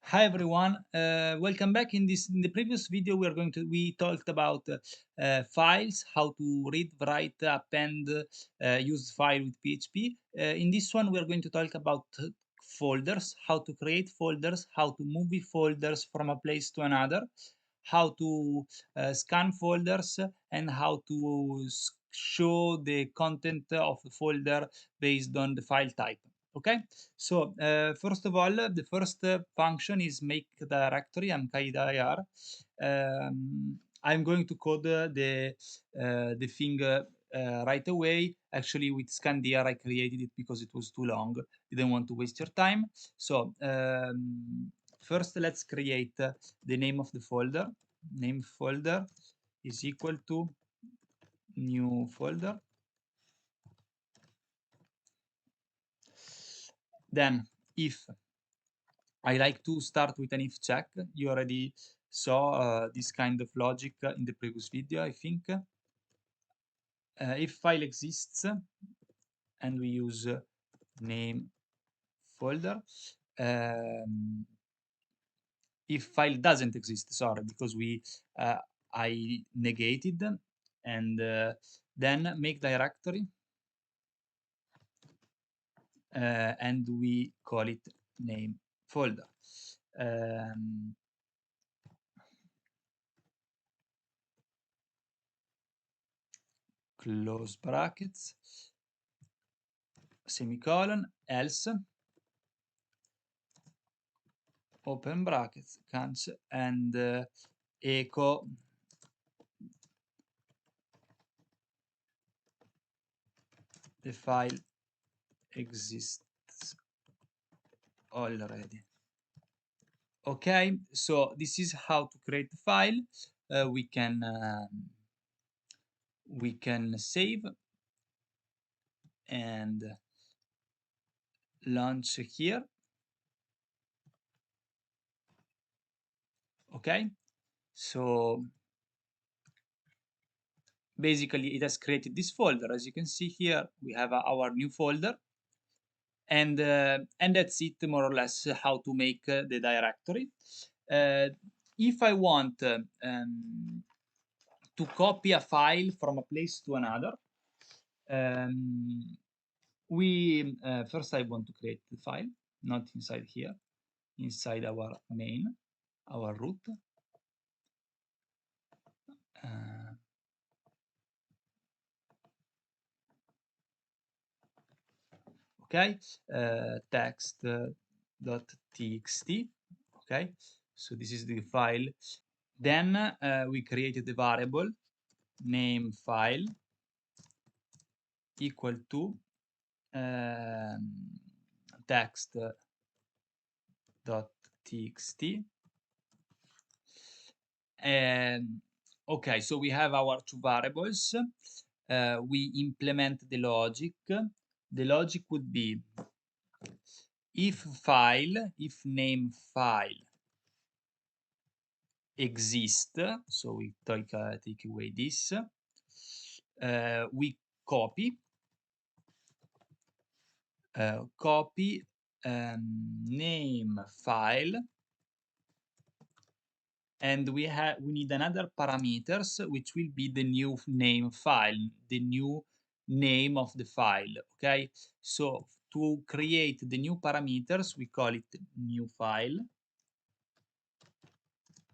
Hi everyone, welcome back. In the previous video we talked about files, how to read, write, append, use file with PHP. In this one we are going to talk about folders, how to create folders, how to move folders from a place to another, how to scan folders, and how to show the content of the folder based on the file type. Okay, so first of all, the first function is make directory mkdir. I'm going to code the thing right away. Actually, with scandir I created it because it was too long. Didn't want to waste your time. So first, let's create the name of the folder. Name folder is equal to new folder. Then, if I like to start with an if check. You already saw this kind of logic in the previous video, I think. If file exists and we use name folder, if file doesn't exist, sorry, because I negated, and then make directory, and we call it name folder. Close brackets, semicolon, else, open brackets, cancel, and echo the file exists already. Okay, so this is how to create the file. We can save and launch here. Okay, so basically it has created this folder. As you can see here, we have our new folder, and that's it, more or less, how to make the directory. If I want to copy a file from a place to another, we first I want to create the file, not inside here, inside our main, our root. Okay, text.txt. Okay, so this is the file. Then we created the variable name file equal to text.txt. And okay, so we have our two variables. We implement the logic. The logic would be if name file exist, so we take away this, we copy name file, and we need another parameters which will be the new name file, the new name of the file. Okay, so to create the new parameters we call it new file.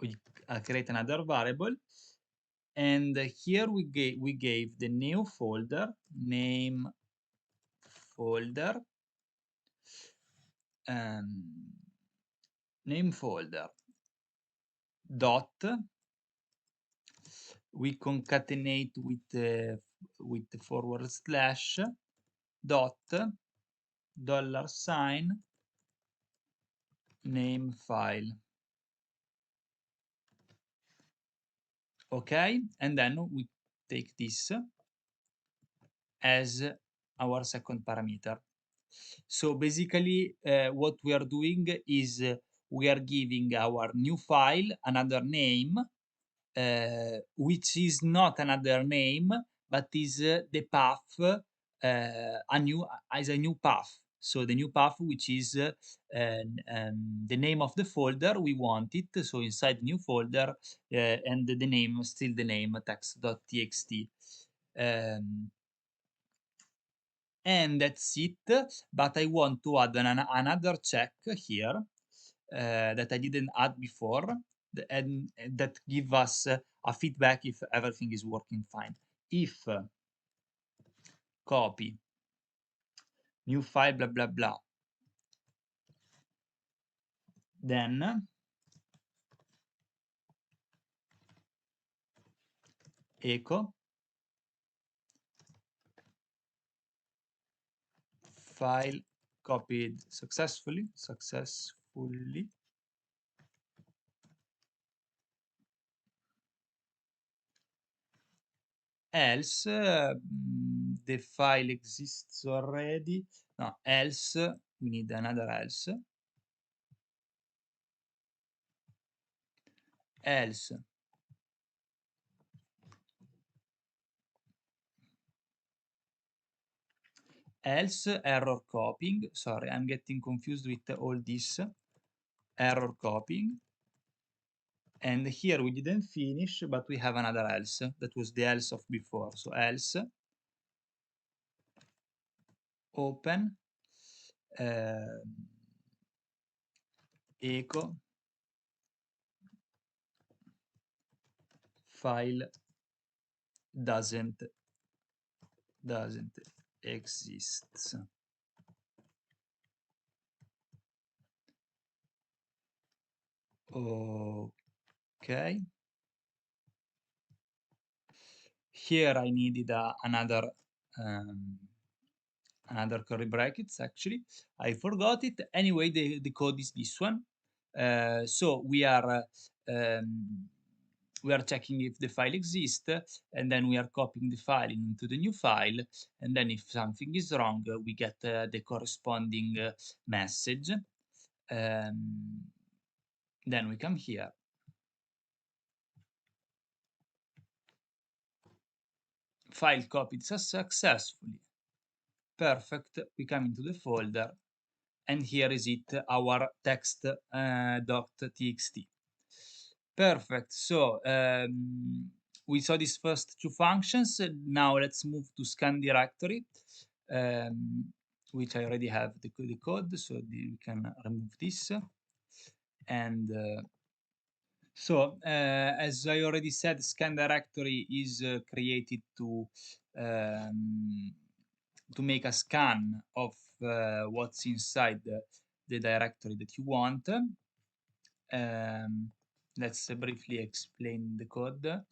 We create another variable, and here we gave the new folder name folder, name folder dot, we concatenate with the forward slash dot $sign name file. Okay, and then we take this as our second parameter. So basically what we are doing is we are giving our new file another name, which is not another name, but is the path, a new path. So the new path, which is the name of the folder we want it. So inside the new folder, and the name, still the name, text.txt. And that's it. But I want to add another check here that I didn't add before, and that give us a feedback if everything is working fine. If copy new file blah blah blah, then echo file copied successfully, else the file exists already. No, else we need another else. Else error copying. Sorry, I'm getting confused with all this error copying. And here we didn't finish, but we have another else. That was the else of before. So else open echo file doesn't exist. Okay. Here I needed another curly brackets. Actually, I forgot it. Anyway, the code is this one. So we are checking if the file exists, and then we are copying the file into the new file, and then if something is wrong, we get the corresponding message. Then we come here, file copied successfully, perfect. We come into the folder, and here is it, our text.txt. Perfect. So we saw these first two functions. Now let's move to scan directory, which I already have the code, so we can remove this. And so as I already said, scan directory is created to make a scan of what's inside the directory that you want. Let's briefly explain the code.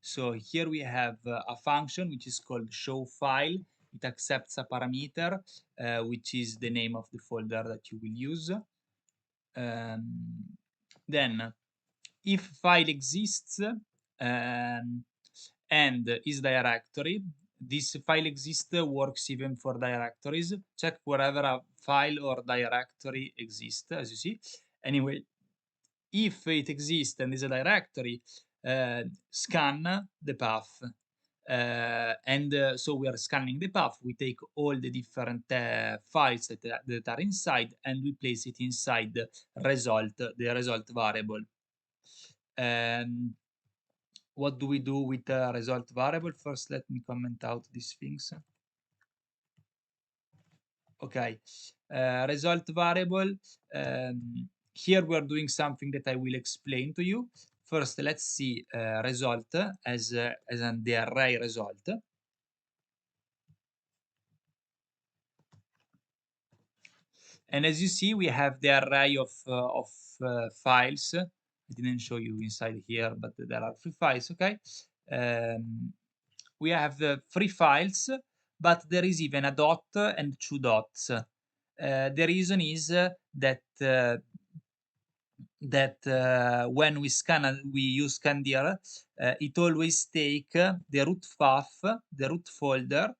So here we have a function which is called show file. It accepts a parameter, which is the name of the folder that you will use. Then, if file exists and is directory, this file exists works even for directories. Check wherever a file or directory exists, as you see. Anyway, if it exists and is a directory, scan the path. So we are scanning the path. We take all the different files that are inside, and we place it inside the result variable. What do we do with the result variable? First, let me comment out these things. Okay, result variable. Here we are doing something that I will explain to you. First, let's see result as the array result. And as you see, we have the array of files. I didn't show you inside here, but there are 3 files, okay? We have 3 files, but there is even a dot and 2 dots. The reason is that when we use scandir, it always take the root path, the root folder,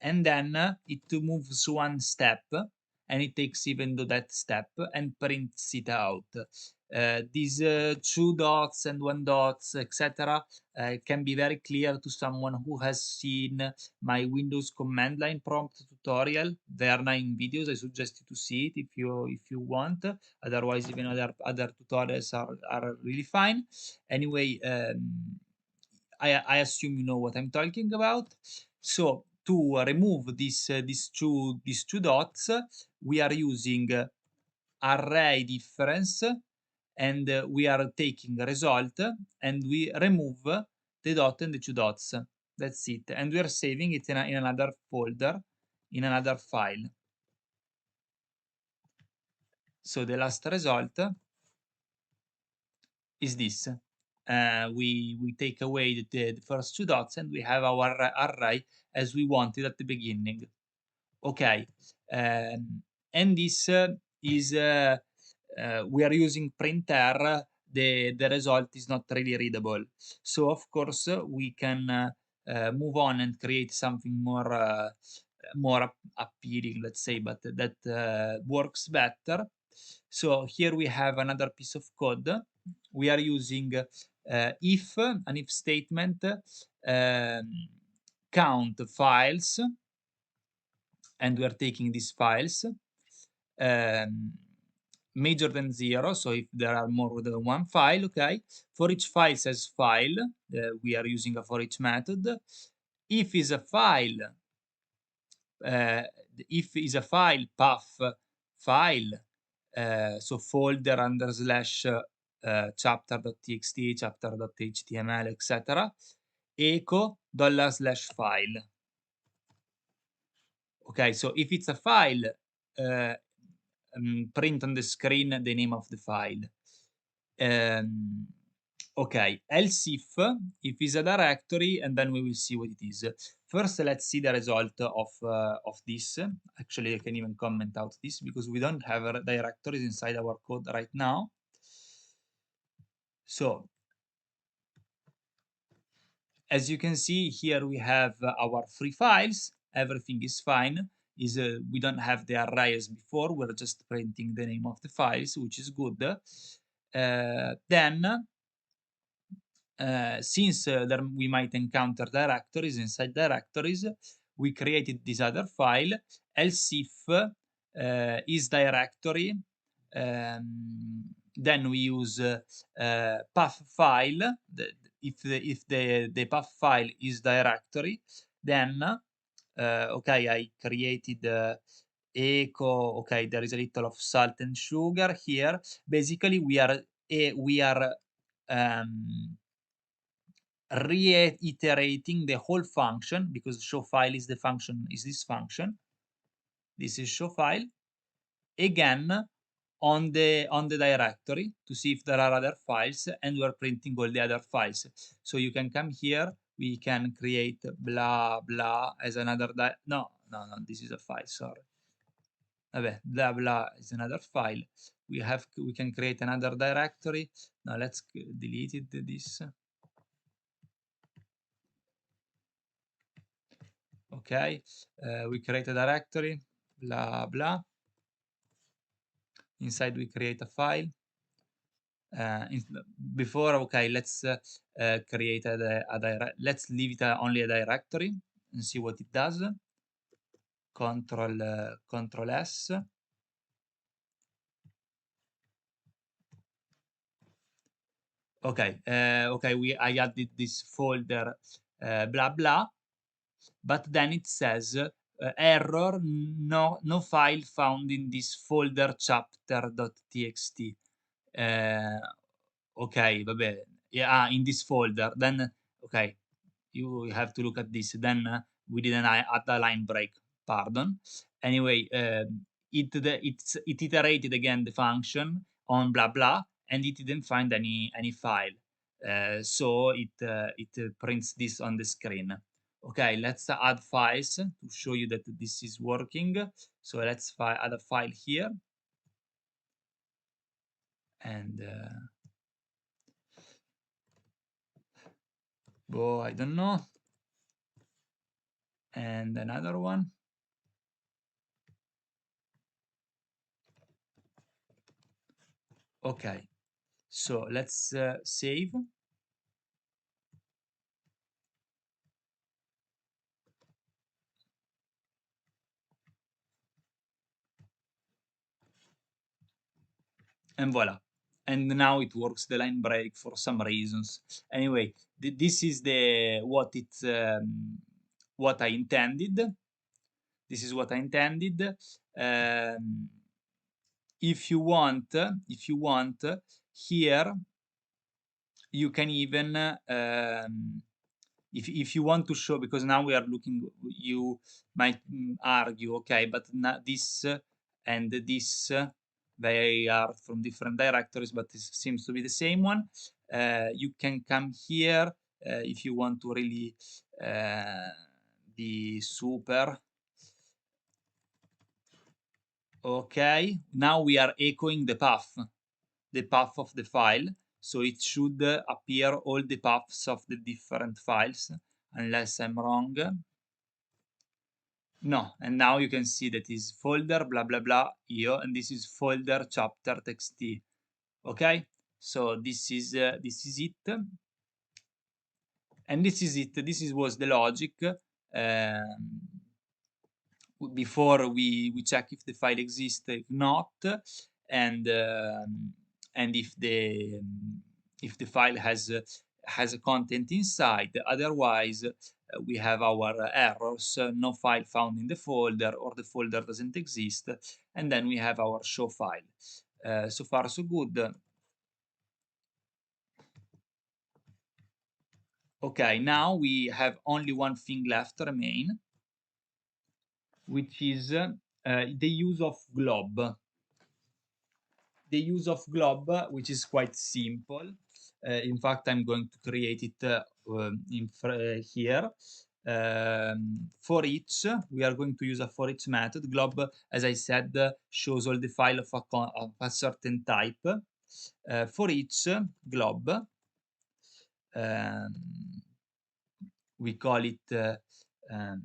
and then it moves one step, and it takes even though that step and prints it out. These two dots and one dots, etc., can be very clear to someone who has seen my Windows command line prompt tutorial. There are 9 videos. I suggest you to see it if you want. Otherwise, even other tutorials are really fine. Anyway, I assume you know what I'm talking about. So to remove these two dots, we are using array difference, and we are taking result and we remove the dot and the two dots. That's it, and we are saving it in another folder, in another file. So the last result is this. We take away the first two dots and we have our array as we wanted at the beginning. Okay, and this is we are using printer. The result is not really readable, so of course we can move on and create something more appealing, let's say, but that works better. So here we have another piece of code. We are using an if statement, count files, and we are taking these files um, major than 0. So if there are more than one file, okay. For each file says file, we are using a for each method. If is a file, uh, if is a file, path file, so folder under slash chapter.txt, chapter.html, etc. Echo $/file. Okay, so if it's a file, print on the screen the name of the file. Okay, else if is a directory, and then we will see what it is. First, let's see the result of this. Actually, I can even comment out this because we don't have directories inside our code right now. So, as you can see here, we have our three files. Everything is fine. We don't have the array as before. We're just printing the name of the files, which is good. Then since there we might encounter directories, inside directories, we created this other file, else if is directory. Then we use path file. If the path file is directory, then okay, I created echo. Okay, there is a little of salt and sugar here. Basically, we are reiterating the whole function, because show file is the function, is this function. This is show file again on the directory to see if there are other files, and we're printing all the other files. So you can come here, we can create blah blah as another no, this is a file, sorry. Okay, blah blah is another file. We can create another directory. Now let's delete it, this. Okay, we create a directory, blah blah. Inside we create a file. Before, okay, let's create let's leave it only a directory and see what it does. Control S. Okay, okay, I added this folder blah blah, but then it says error, no file found in this folder chapter.txt. Okay, vabbè, yeah, in this folder. Then okay, you have to look at this. Then we didn't add a line break, pardon. Anyway, it iterated again the function on blah blah, and it didn't find any file. So it prints this on the screen. Okay, let's add files to show you that this is working. So let's add a file here, and I don't know, and another one. Okay, so let's save. And voila. And now it works the line break for some reasons. Anyway, this is the what I intended. This is what I intended. Um, if you want, here you can even if you want to show, because now we are looking, you might argue, okay, but this and this they are from different directories, but this seems to be the same one. You can come here if you want to really be super. Okay, now we are echoing the path of the file, so it should appear all the paths of the different files, unless I'm wrong. No, and now you can see that is folder blah blah blah io, and this is folder chapter txt. Okay, so this is it, and this is it. This is was the logic. Before we check if the file exists, if not, and if the file has a content inside. Otherwise, we have our errors: no file found in the folder, or the folder doesn't exist, and then we have our show file. So far so good. Okay, now we have only one thing left remain, which is the use of glob. The use of glob, which is quite simple. In fact, I'm going to create it here. For each, we are going to use a for each method. Glob, as I said, shows all the file of a certain type. For each glob, um, we call it um,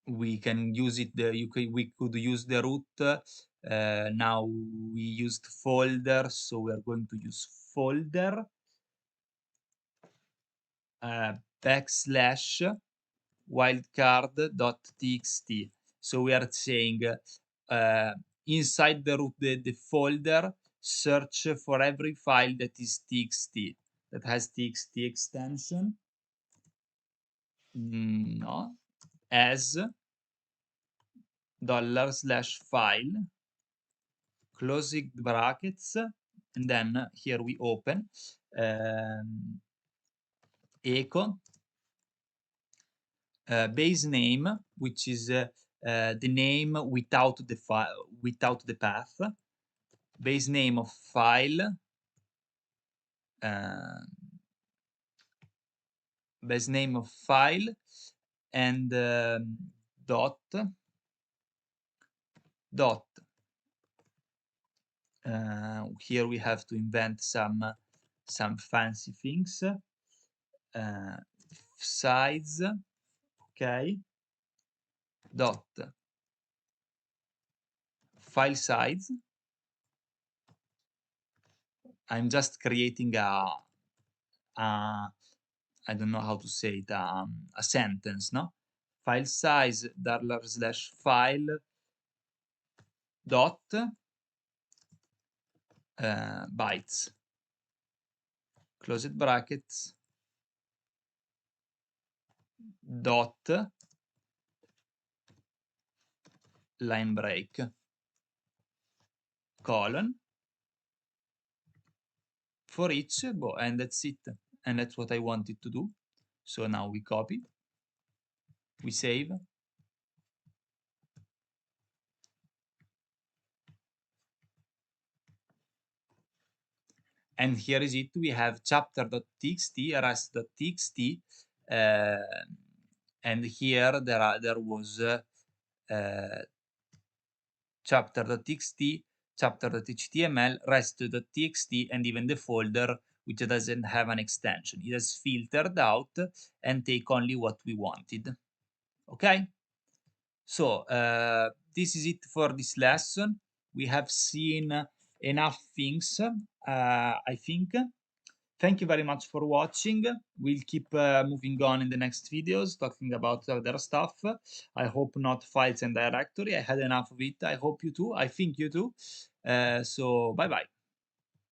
we can use it, we could use the root. Now we used folder, so we are going to use folder backslash wildcard.txt. So we are saying inside the root, the folder, search for every file that is txt, that has txt extension. No, as $/file, closing brackets, and then here we open echo base name, which is the name without the file, without the path, base name of file, uh, base name of file, and dot dot. Here we have to invent some fancy things. Size, okay, dot file size. I'm just creating I don't know how to say it, a sentence, no? File size $/file dot bytes, closed brackets, dot line break, colon, for each, and that's it. And that's what I wanted to do. So now we copy, we save, and here is it. We have chapter.txt, rest.txt, and here there was chapter.txt, chapter.html, rest.txt, and even the folder, which doesn't have an extension. It has filtered out and take only what we wanted. Okay, so this is it for this lesson. we have seen enough things, I think. Thank you very much for watching. We'll keep moving on in the next videos, talking about other stuff. I hope not files and directory. I had enough of it. I hope you too. I think you too. So bye bye.